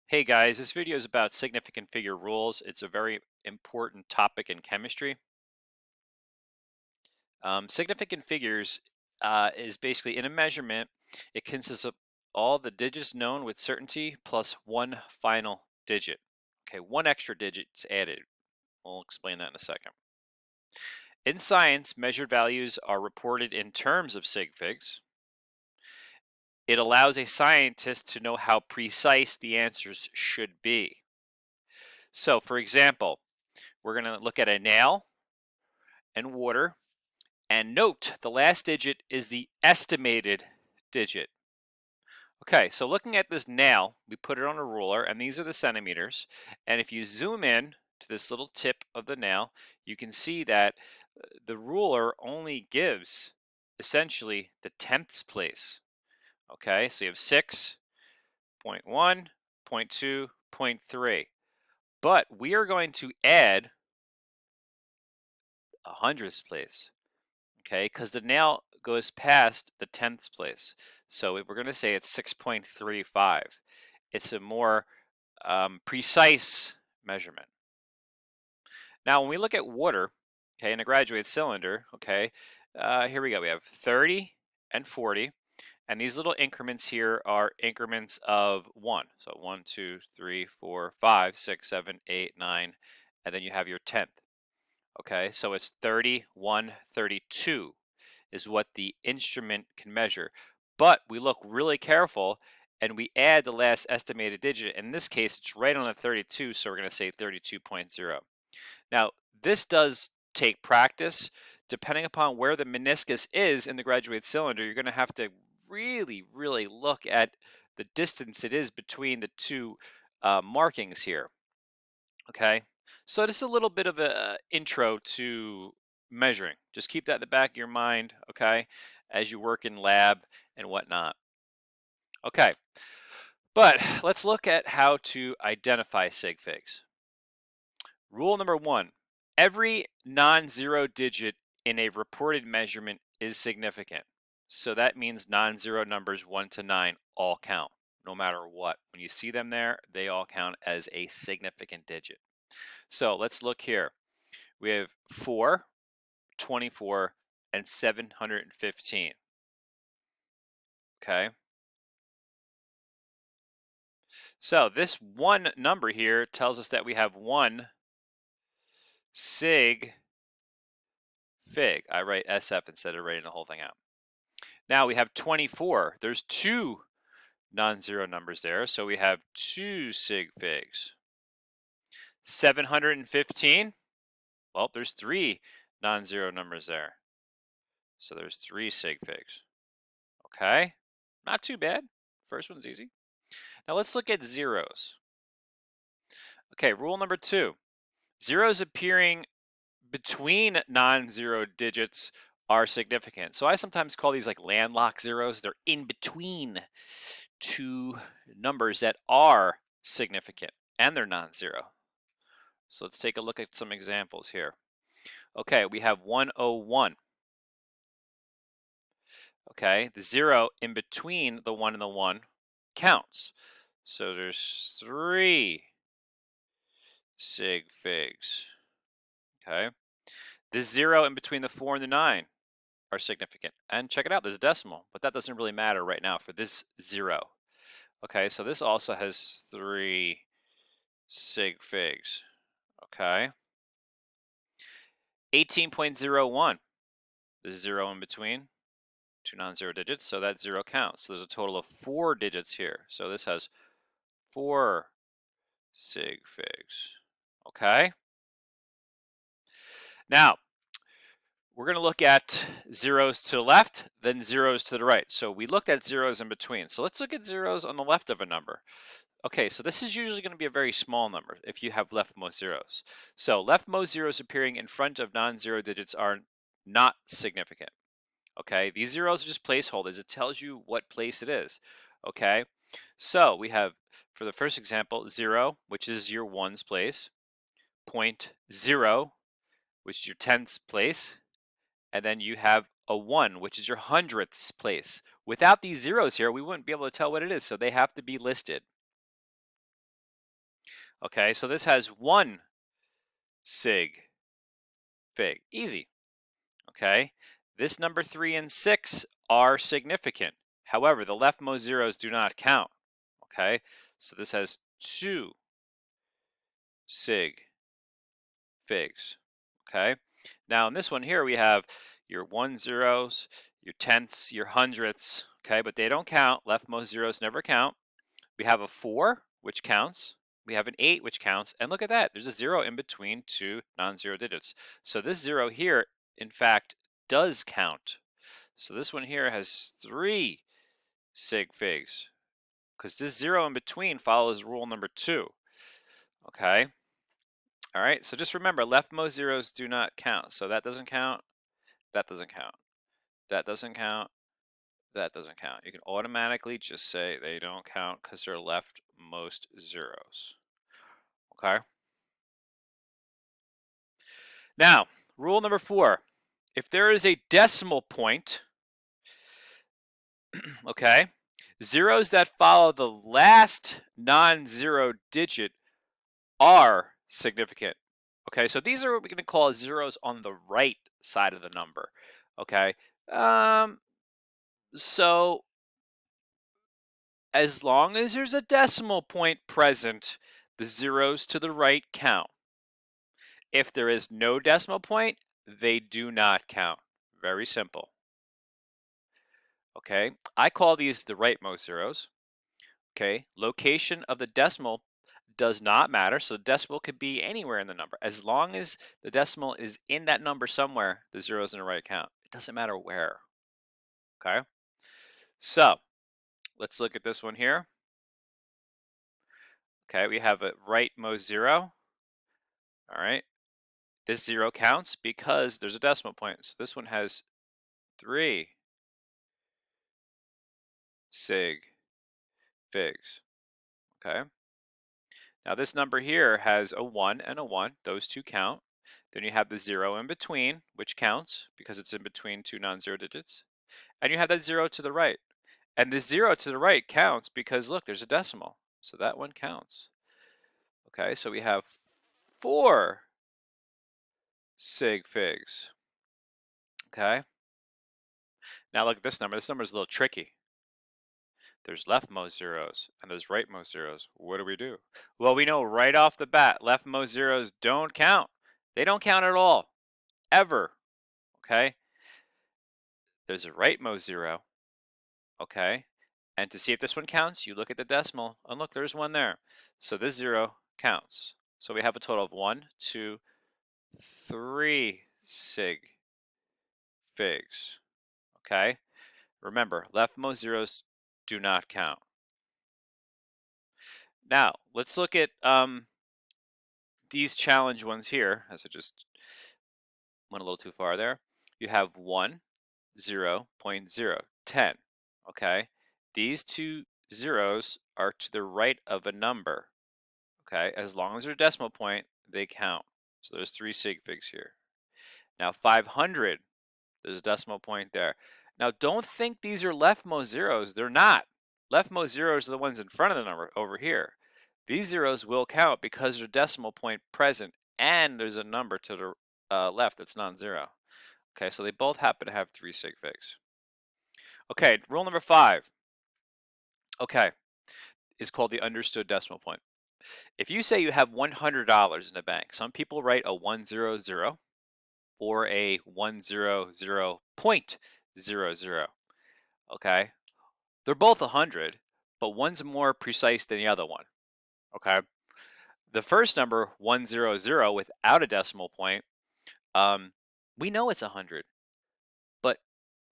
Hey guys, this video is about significant figure rules. It's a very important topic in chemistry. Significant figures is basically in a measurement, it consists of all the digits known with certainty plus one final digit. Okay, one extra digit is added. We'll explain that in a second. In science, measured values are reported in terms of sig figs. It allows a scientist to know how precise the answers should be. So, for example, we're going to look at a nail and water. And note, the last digit is the estimated digit. Okay, so looking at this nail, we put it on a ruler, and these are the centimeters. And if you zoom in to this little tip of the nail, you can see that the ruler only gives essentially the tenths place. Okay, so you have 6, 0.1, 0.2, 0.3. But we are going to add a hundredths place. Okay, because the nail goes past the tenths place. So we're going to say it's 6.35. It's a more precise measurement. Now, when we look at water, okay, in a graduated cylinder, okay, here we go. We have 30 and 40. And these little increments here are increments of 1. So 1, 2, 3, 4, 5, 6, 7, 8, 9. And then you have your tenth. Okay, so it's 31, 32 is what the instrument can measure. But we look really careful and we add the last estimated digit. In this case, it's right on the 32, so we're going to say 32.0. Now, this does take practice. Depending upon where the meniscus is in the graduated cylinder, you're going to have to really look at the distance it is between the two markings here. Okay, so this is a little bit of a intro to measuring. Just keep that in the back of your mind, okay, as you work in lab and whatnot. Okay, but let's look at how to identify sig figs. Rule number one, every non-zero digit in a reported measurement is significant. So that means non-zero numbers 1 to 9 all count, no matter what. When you see them there, they all count as a significant digit. So let's look here. We have 4, 24, and 715. Okay. So this one number here tells us that we have one sig fig. I write SF instead of writing the whole thing out. Now we have 24. There's two non-zero numbers there, so we have two sig figs. 715. Well, there's three non-zero numbers there. So there's three sig figs. Okay. Not too bad. First one's easy. Now let's look at zeros. Okay, rule number two. Zeros appearing between non-zero digits are significant. So I sometimes call these like landlocked zeros. They're in between two numbers that are significant and they're non-zero. So let's take a look at some examples here. Okay, we have 101. Okay, the zero in between the 1 and the 1 counts. So there's three sig figs. Okay, this zero in between the 4 and the 9 are significant. And check it out, there's a decimal, but that doesn't really matter right now for this zero. Okay, so this also has three sig figs. Okay, 18.01, the zero in between two non-zero digits, so that zero counts. So there's a total of four digits here. So this has four sig figs. Okay, now we're going to look at zeros to the left, then zeros to the right. So we looked at zeros in between. So let's look at zeros on the left of a number. Okay, so this is usually going to be a very small number if you have leftmost zeros. So leftmost zeros appearing in front of non-zero digits are not significant. Okay, these zeros are just placeholders. It tells you what place it is. Okay, so we have, for the first example, 0, which is your ones place, 0.0, which is your tenths place, and then you have a 1, which is your hundredths place. Without these zeros here, we wouldn't be able to tell what it is, so they have to be listed. Okay, so this has 1 sig fig. Easy. Okay, this number 3 and 6 are significant. However, the leftmost zeros do not count. Okay, so this has 2 sig figs. Okay, now in this one here we have your 1 zeros, your tenths, your hundredths. Okay, but they don't count. Leftmost zeros never count. We have a 4, which counts. We have an 8, which counts. And look at that. There's a 0 in between two non-zero digits. So this 0 here, in fact, does count. So this one here has 3 sig figs because this 0 in between follows rule number 2. Okay. All right. So just remember, leftmost zeros do not count. So that doesn't count. That doesn't count. That doesn't count. That doesn't count. You can automatically just say they don't count because they're leftmost zeros. Okay. Now, rule number 4. If there is a decimal point, okay, zeros that follow the last non-zero digit are significant. Okay, so these are what we're going to call zeros on the right side of the number. Okay, so as long as there's a decimal point present, the zeros to the right count. If there is no decimal point, they do not count. Very simple. Okay, I call these the rightmost zeros. Okay, location of the decimal does not matter. So decimal could be anywhere in the number. As long as the decimal is in that number somewhere, the zero is in the right count. It doesn't matter where. Okay, so let's look at this one here. Okay, we have a rightmost zero. All right, this 0 counts because there's a decimal point. So this one has 3 sig figs. Okay, now this number here has a 1 and a 1. Those two count. Then you have the 0 in between, which counts because it's in between two non-zero digits. And you have that 0 to the right. And the 0 to the right counts because look, there's a decimal. So that one counts. Okay, so we have 4 sig figs. Okay. Now look at this number. This number is a little tricky. There's leftmost zeros and there's rightmost zeros. What do we do? Well, we know right off the bat, leftmost zeros don't count. They don't count at all, ever. Okay. There's a rightmost zero. Okay. And to see if this one counts, you look at the decimal, and look, there's one there. So this 0 counts. So we have a total of 1, 2, 3 sig figs. Okay? Remember, leftmost zeros do not count. Now, let's look at these challenge ones here, as I just went a little too far there. You have 1, 0, 0.0, 10. Okay? These two zeros are to the right of a number. Okay, as long as they're a decimal point, they count. So there's 3 sig figs here. Now 500, there's a decimal point there. Now don't think these are leftmost zeros. They're not. Leftmost zeros are the ones in front of the number over here. These zeros will count because there's a decimal point present and there's a number to the left that's non-zero. Okay, so they both happen to have 3 sig figs. Okay, rule number 5. Okay, is called the understood decimal point. If you say you have $100 in the bank, some people write a 100 or a 100.00. Okay, they're both 100, but one's more precise than the other one. Okay, the first number 100 without a decimal point, we know it's 100, but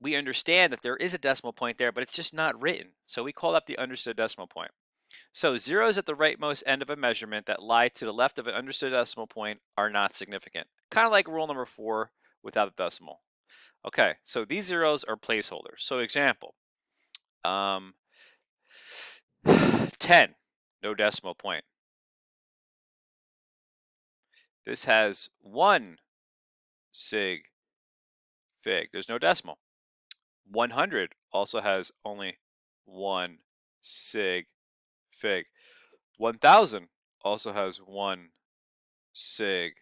we understand that there is a decimal point there, but it's just not written. So we call that the understood decimal point. So zeros at the rightmost end of a measurement that lie to the left of an understood decimal point are not significant. Kind of like rule number 4 without a decimal. Okay, so these zeros are placeholders. So example, 10, no decimal point. This has 1 sig fig. There's no decimal. 100 also has only 1 sig fig. 1000 also has 1 sig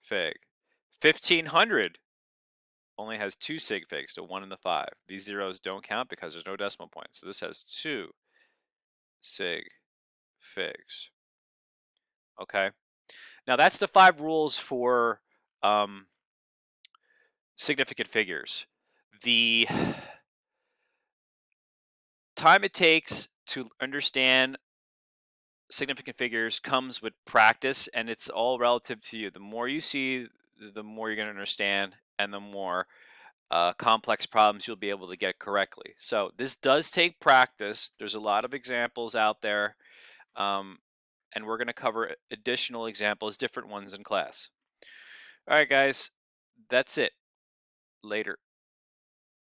fig. 1500 only has 2 sig figs, so 1 and the 5. These zeros don't count because there's no decimal point. So this has 2 sig figs. Okay. Now that's the 5 rules for significant figures. The time it takes to understand significant figures comes with practice, and it's all relative to you. The more you see, the more you're going to understand, and the more complex problems you'll be able to get correctly. So this does take practice. There's a lot of examples out there, um, and we're going to cover additional examples, different ones in class. All right, guys, that's it. Later.